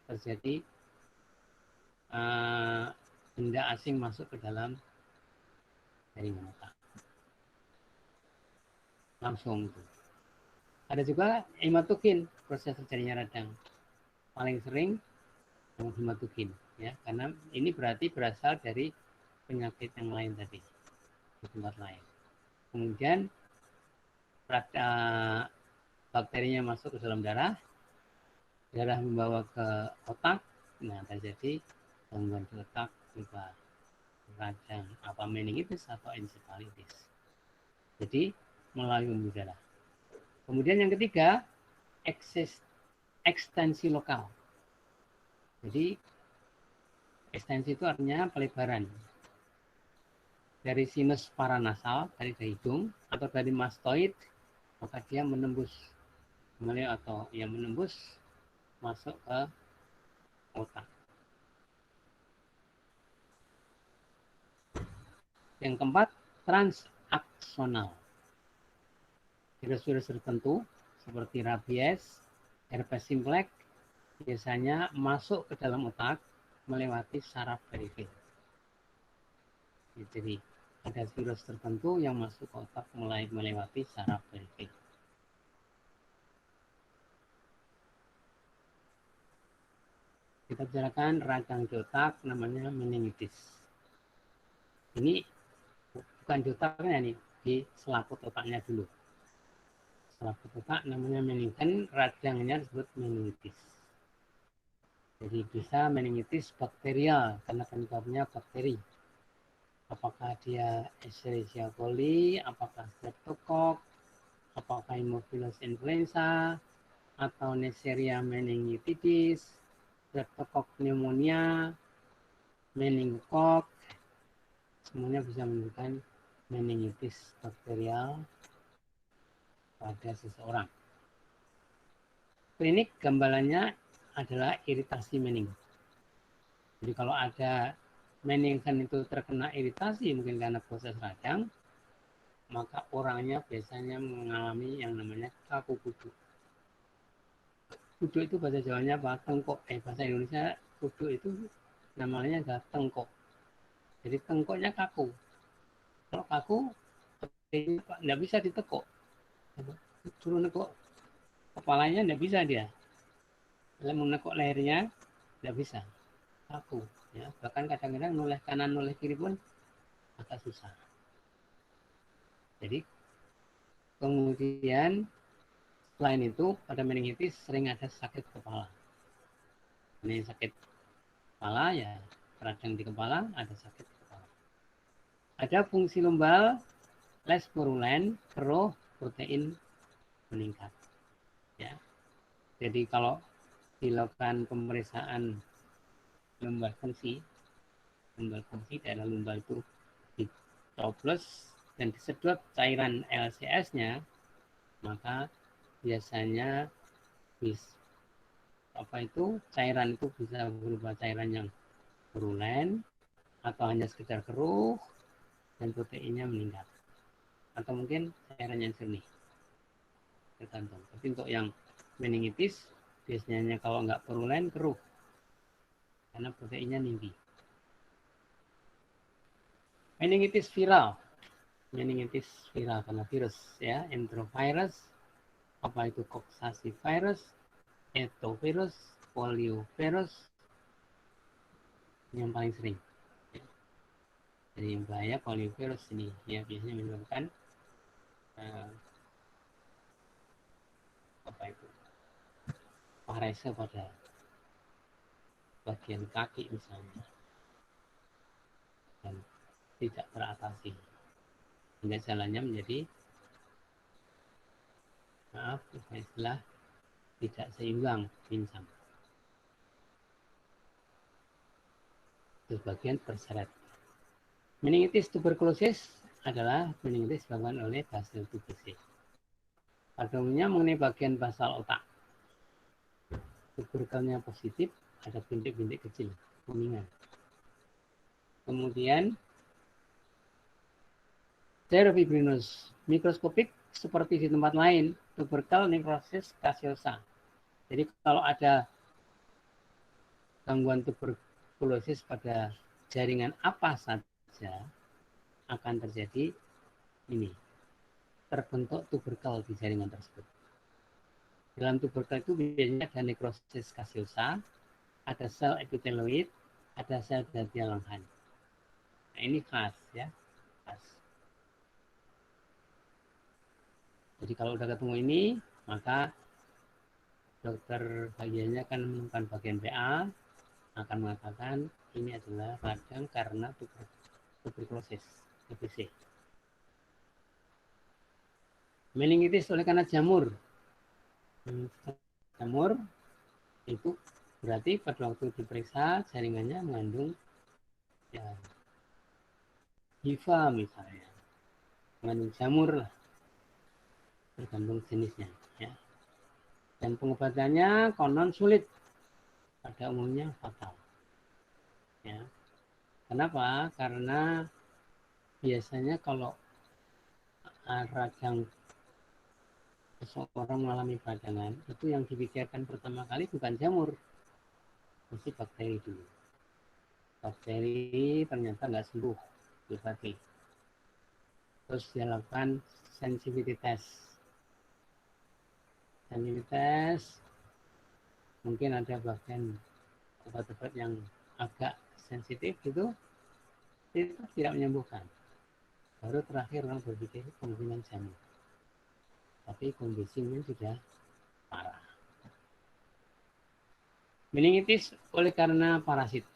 terjadi, benda asing masuk ke dalam jaringan otak langsung itu. Ada juga hematogen, proses terjadinya radang. Paling sering hematogen, ya, karena ini berarti berasal dari penyakit yang lain tadi di tempat lain. Kemudian bakterinya masuk ke dalam darah, darah membawa ke otak, nah terjadi gangguan di otak juga radang apa meningitis atau encephalitis. Jadi melalui pembuluh darah. Kemudian yang ketiga, ekstensi lokal. Jadi ekstensi itu artinya pelebaran dari sinus paranasal, dari hidung atau dari mastoid, maka dia menembus atau yang menembus masuk ke otak. Yang keempat, transaksonal. Virus-virus tertentu seperti rabies, herpes simplex biasanya masuk ke dalam otak melewati saraf periferi. Jadi ada virus tertentu yang masuk ke otak mulai melewati saraf periferi. Kita bicarakan radang di otak namanya meningitis. Ini bukan di otaknya nih, di selaput otaknya dulu. Selaput otak namanya meningitis, radangnya disebut meningitis. Jadi bisa meningitis bakterial karena penyebabnya bakteri. Apakah dia Escherichia coli, apakah Streptococcus, apakah Haemophilus influenza, atau Neisseria meningitidis, Streptococcus pneumonia, meningococcus, semuanya bisa menunjukkan meningitis bakterial pada seseorang. Klinik gambarannya adalah iritasi mening. Jadi kalau ada meningan itu terkena iritasi mungkin karena proses radang, maka orangnya biasanya mengalami yang namanya kaku kudu. Kudu itu bahasa Jawanya apa? Tengkok. Bahasa Indonesia kudu itu namanya adalah tengkok. Jadi tengkoknya kaku. Kalau kaku, nggak bisa ditekuk. Suruh nekuk kepalanya nggak bisa dia. Kalau menekuk lehernya nggak bisa. Kaku. Ya. Bahkan kadang-kadang noleh kanan, noleh kiri pun agak susah. Jadi kemudian selain itu pada meningitis sering ada sakit kepala. Ini sakit kepala ya, radang di kepala, ada sakit kepala. Ada fungsi lumbal, less purulen, keruh, protein meningkat. Ya. Jadi kalau dilakukan pemeriksaan lumbal fungsi daerah lumbal itu dicoblos dan disedot cairan LCS-nya, maka biasanya cairan itu bisa berupa cairan yang purulen atau hanya sekedar keruh dan proteinnya meningkat, atau mungkin cairan yang jernih, tergantung. Tapi untuk yang meningitis biasanya kalau nggak purulen keruh karena proteinnya tinggi. Meningitis viral karena virus ya, enterovirus, apa itu koksasi virus, etovirus, poliovirus yang paling sering. Jadi yang bahaya poliovirus ini ya, biasanya menyebabkan parese pada bagian kaki misalnya dan tidak teratasi, hingga jalannya menjadi istilah tidak seimbang, pincang. Sebagian terseret. Meningitis tuberkulosis adalah meningitis disebabkan oleh Bacillus tuberculosis. Pada umumnya mengenai bagian basal otak. Tuberkelnya positif, ada bintik-bintik kecil, kuningan. Kemudian cerebrinus mikroskopik seperti di tempat lain, tubercle necrosis caseosa. Jadi kalau ada gangguan tuberkulosis pada jaringan apa saja akan terjadi ini, terbentuk tuberkel di jaringan tersebut. Dalam tuberkel itu biasanya ada necrosis caseosa, ada sel epiteloid, ada sel dadial Langhans. Nah, ini khas ya, khas. Jadi kalau udah ketemu ini, maka dokter bagiannya akan menemukan bagian PA, akan mengatakan ini adalah radang karena tuberkulosis, TBC. Meningitis oleh karena jamur. Jamur itu berarti pada waktu diperiksa jaringannya mengandung ya, hifa misalnya, mengandung jamur lah, tergantung jenisnya. Ya. Dan pengobatannya konon sulit, pada umumnya fatal. Ya. Kenapa? Karena biasanya kalau radang seseorang mengalami peradangan, itu yang dipikirkan pertama kali bukan jamur, mesti bakteri dulu. Bakteri ternyata nggak sembuh, berarti. Terus dilakukan sensitivity test. Sensitivity test, mungkin ada bagian obat-obat yang agak sensitif itu tidak menyembuhkan. Baru terakhir orang berpikir kemungkinan jamur. Tapi kondisinya sudah parah. Meningitis oleh karena parasit.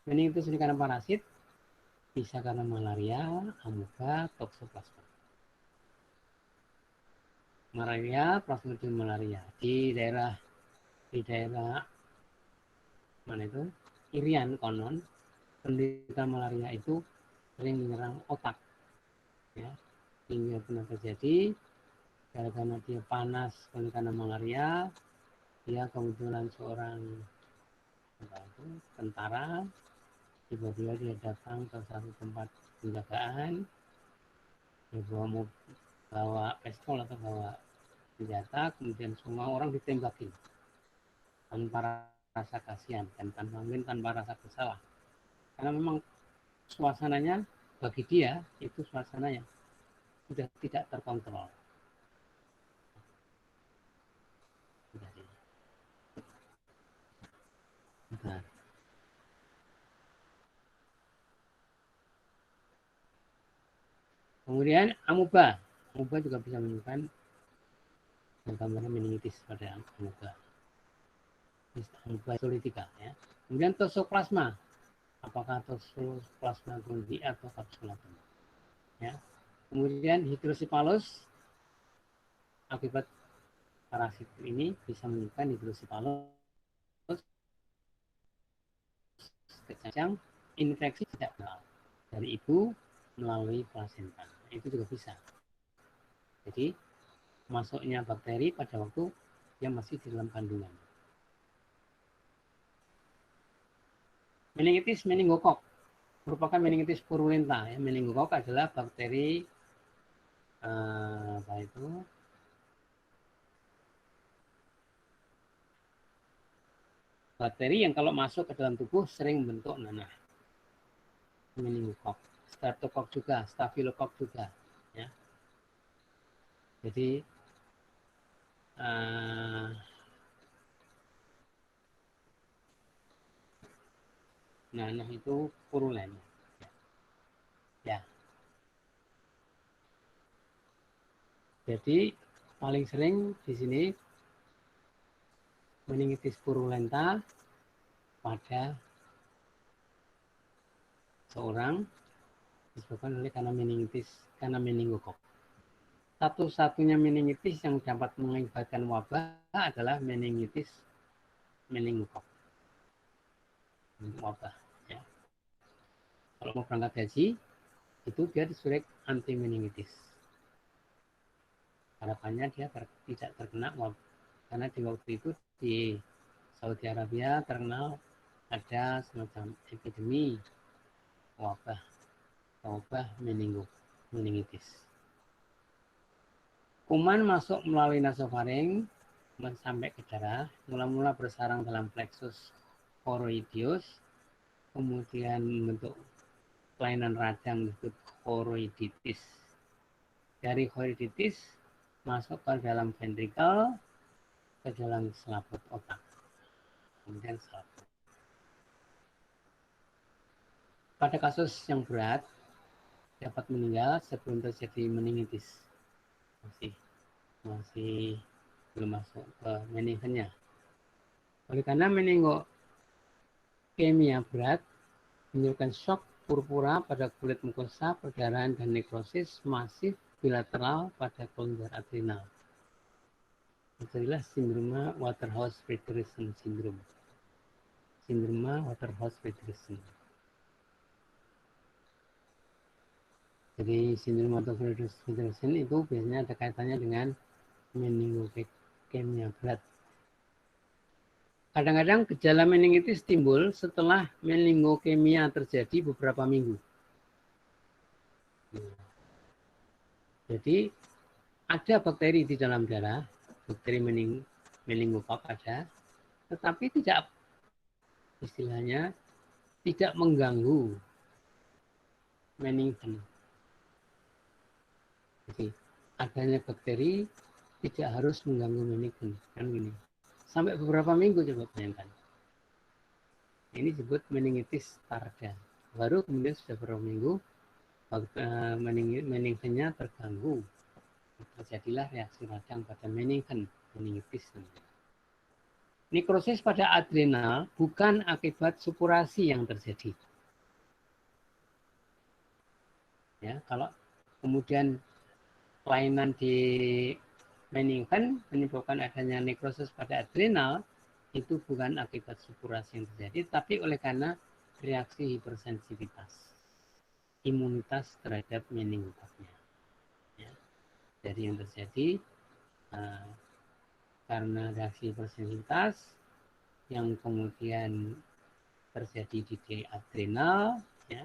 Meningitis oleh karena parasit bisa karena malaria, amuba, toksoplasma. Malaria, plasmodium malaria di daerah mana itu? Irian konon penderita malaria itu sering menyerang otak. Ya, ini pernah terjadi karena dia panas karena malaria, dia kebetulan seorang tentara, tiba-tiba dia datang ke satu tempat penjagaan, dia bawa pistol atau bawa senjata, kemudian semua orang ditembakin tanpa rasa kasihan dan tanpa rasa bersalah, karena memang suasananya bagi dia itu suasananya sudah tidak terkontrol. Nah, kemudian amuba juga bisa menyebabkan gambaran meningitis pada amuba. Amuba solitika ya. Kemudian toxoplasma, apakah toxoplasma gondii atau capsulatum ya. Kemudian hidrosipalus, akibat parasit ini bisa menyebabkan hidrosipalus, kejang, infeksi tidak kenal dari ibu melalui plasenta. Itu juga bisa. Jadi masuknya bakteri pada waktu yang masih di dalam kandungan. Meningitis meningokok merupakan meningitis purulenta. Ya. Meningokok adalah bakteri apa itu? Bakteri yang kalau masuk ke dalam tubuh sering membentuk nanah. Meningokok, streptokok juga, stafilokok juga. Ya. Jadi nanah itu purulen. Ya. Jadi paling sering di sini meningitis purulenta pada seorang disebabkan oleh karena meningokok. Satu-satunya meningitis yang dapat mengakibatkan wabah adalah meningitis meningokok. Wabah. Ya. Kalau mau berangkat haji, itu dia disuntik anti meningitis. Harapannya dia tidak terkena wabah. Karena di waktu itu di Saudi Arabia terkenal ada semacam epidemi wabah meningitis. Kuman masuk melalui nasofaring sampai ke darah, mula-mula bersarang dalam plexus choroideus, kemudian membentuk kelainan radang disebut choroiditis. Dari choroiditis masuk ke dalam ventrikel, ke dalam selaput otak, kemudian selaput. Pada kasus yang berat dapat meninggal sebelum terjadi meningitis. Masih belum masuk ke meningitisnya. Oleh karena meningokemia berat menyebabkan shock purpura pada kulit mukosa, perdarahan dan nekrosis masif bilateral pada kelenjar adrenal. Itulah sindroma Waterhouse-Friderichsen syndrome. Sindroma Waterhouse-Friderichsen. Jadi sindrom Waterhouse-Friderichsen itu biasanya ada kaitannya dengan meningokemia berat. Kadang-kadang gejala meningitis timbul setelah meningokemia terjadi beberapa minggu. Jadi ada bakteri di dalam darah, bakteri meningokok ada, tetapi tidak istilahnya tidak mengganggu meningitis. Jadi adanya bakteri tidak harus mengganggu meningitis, kan gini. Sampai beberapa minggu coba bayangkan. Ini disebut meningitis tarda. Baru kemudian sudah beberapa minggu meningitisnya terganggu. Terjadilah reaksi radang pada meningitis. Nekrosis pada adrenal bukan akibat supurasi yang terjadi. Ya, kalau kemudian kelainan di meningitis menyebabkan adanya nekrosis pada adrenal, itu bukan akibat supurasi yang terjadi, tapi oleh karena reaksi hipersensitivitas, imunitas terhadap meningokoknya. Jadi yang terjadi karena reaksi hipersensitivitas yang kemudian terjadi di adrenal, ya,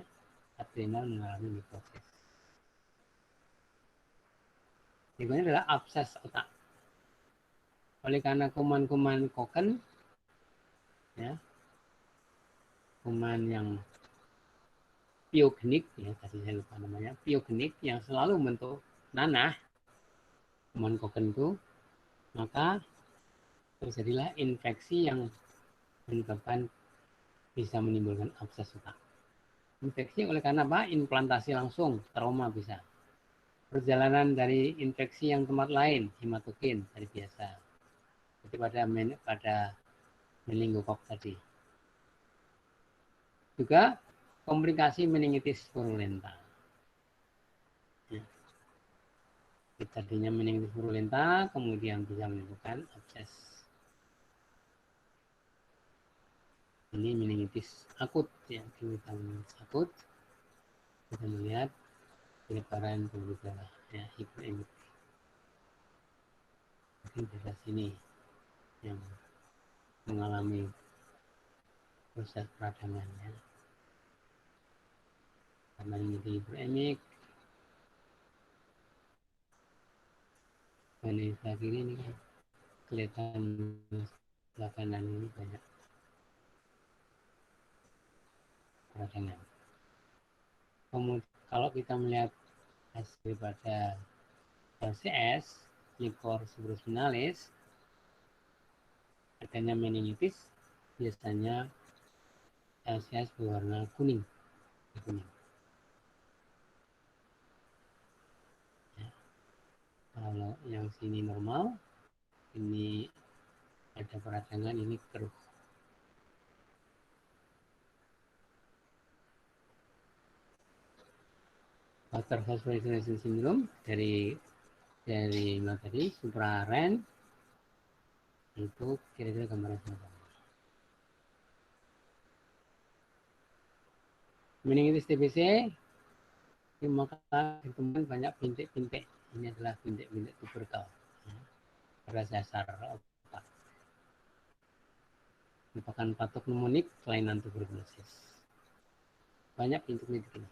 adrenal mengalami nekrosis. Berikutnya adalah abses otak. Oleh karena kuman-kuman koken, ya, kuman yang piogenik, ya tadi saya lupa namanya, piogenik yang selalu membentuk nanah, kuman koken itu, maka terjadilah infeksi yang menyebabkan bisa menimbulkan abses otak. Infeksi oleh karena apa? Implantasi langsung, trauma bisa. Perjalanan dari infeksi yang tempat lain, hematogen dari biasa. Seperti pada meningokok tadi. Juga komplikasi meningitis purulenta. Ya. Tadinya meningitis purulenta, kemudian bisa menimbulkan abses. Ini meningitis akut, ya, kita akut. Kita melihat penyebaran pembuluh darah, ya, hiperemik. Mungkin daerah sini yang mengalami proses peradangan, ya. Karena ini hiperemik. Dan di sebelah kiri ini kan kelihatan sebelah kanan ini banyak peradangan. Kemudian kalau kita melihat hasil pada LCS, liquor subspinalis, adanya meningitis, biasanya LCS berwarna kuning. Ya. Kalau yang sini normal, ini ada peradangan, ini keruh. Water phosphorylation syndrome dari tadi supraren itu kira-kira gambaran sama. Meningitis TBC, maka ditemukan banyak bintik-bintik. Ini adalah bintik-bintik tuberkel, ya, pada dasar otak. Merupakan patognomonik kelainan tuberkulosis. Banyak bintik-bintik ini.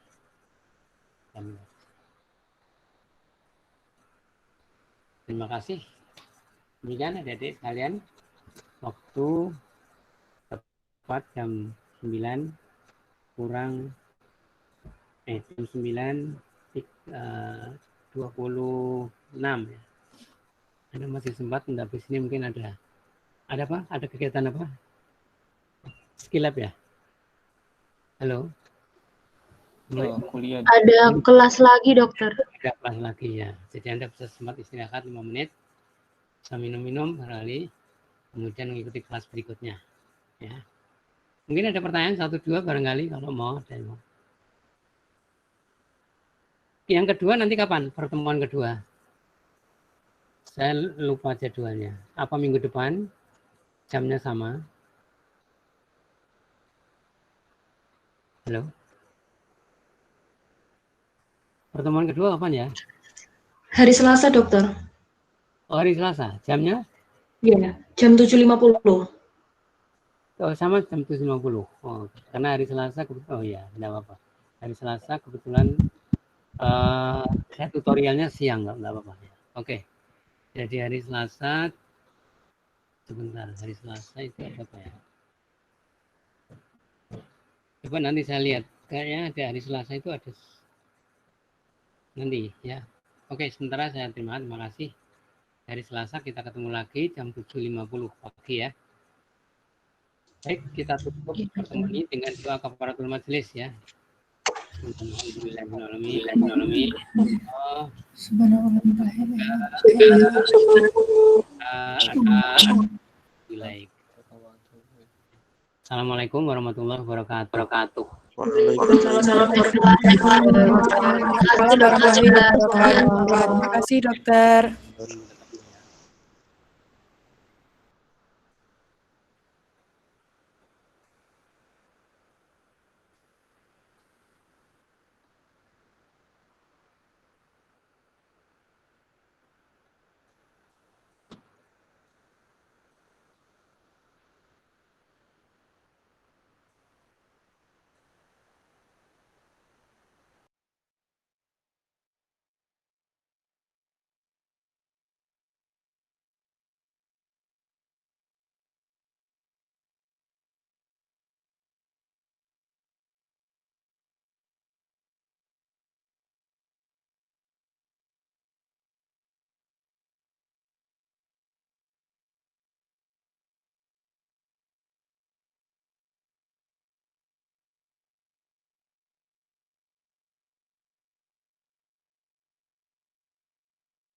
Terima kasih. Demikian adik-adik sekalian, waktu tepat jam 9 kurang jam 9.26 ya. Anda masih sempat, untuk habis ini mungkin ada apa? Ada kegiatan apa? Skill lab ya? Halo? Kuliah. Ada kelas lagi, dokter. Ada kelas lagi ya. Jadi Anda bisa sempat istirahat 5 menit, bisa minum-minum barangkali, kemudian mengikuti kelas berikutnya. Ya. Mungkin ada pertanyaan 1-2 barangkali kalau mau. Yang kedua nanti kapan pertemuan kedua? Saya lupa jadwalnya. Apa minggu depan? Jamnya sama? Halo? Pertemuan kedua kapan ya? Hari Selasa, dokter. Oh, hari Selasa. Jamnya? Iya, jam 7.50. Oh, sama jam 7.50. Oh, karena hari Selasa, oh ya, tidak apa-apa. Hari Selasa kebetulan saya tutorialnya siang, nggak apa-apa. Oke. Jadi hari Selasa, sebentar, hari Selasa itu ada apa ya? Coba nanti saya lihat. Kayaknya ada hari Selasa itu ada nanti ya. Oke, sementara saya terima kasih. Hari Selasa kita ketemu lagi jam 7.50 pagi ya. Baik, kita tutup pertemuan ini dengan doa kafaratul majelis ya. Assalamualaikum warahmatullahi wabarakatuh. Terima kasih, dokter.